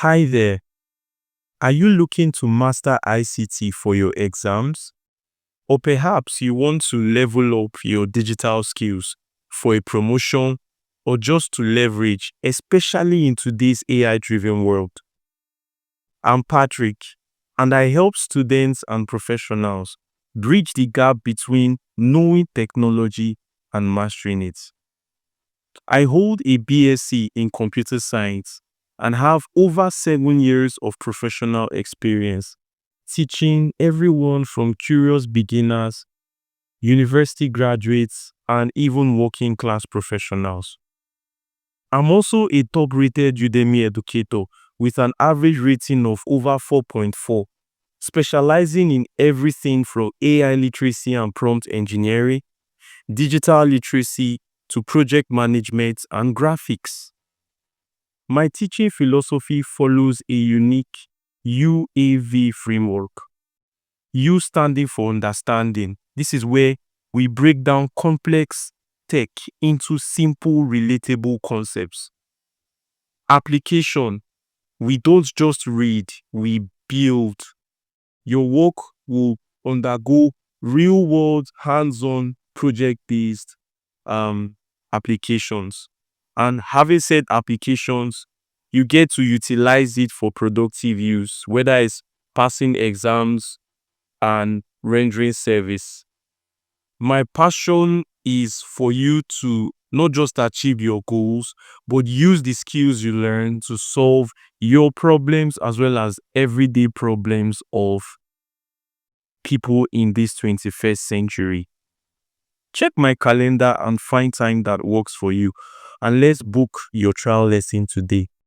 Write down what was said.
Hi there. Are you looking to master ICT for your exams? Or perhaps you want to level up your digital skills for a promotion or just to leverage, especially in today's AI-driven world? I'm Patrick, and I help students and professionals bridge the gap between knowing technology and mastering it. I hold a BSc in computer science and have over 7 years of professional experience teaching everyone from curious beginners, university graduates, and even working class professionals. I'm also a top rated Udemy educator with an average rating of over 4.4, specializing in everything from AI literacy and prompt engineering, digital literacy, to project management and graphics. My teaching philosophy follows a unique UAV framework. U standing for understanding. This is where we break down complex tech into simple, relatable concepts. Application. We don't just read, we build. Your work will undergo real-world, hands-on, project-based applications. And having said applications, you get to utilize it for productive use, whether it's passing exams and rendering service. My passion is for you to not just achieve your goals, but use the skills you learn to solve your problems as well as everyday problems of people in this 21st century. Check my calendar and find time that works for you, and let's book your trial lesson today.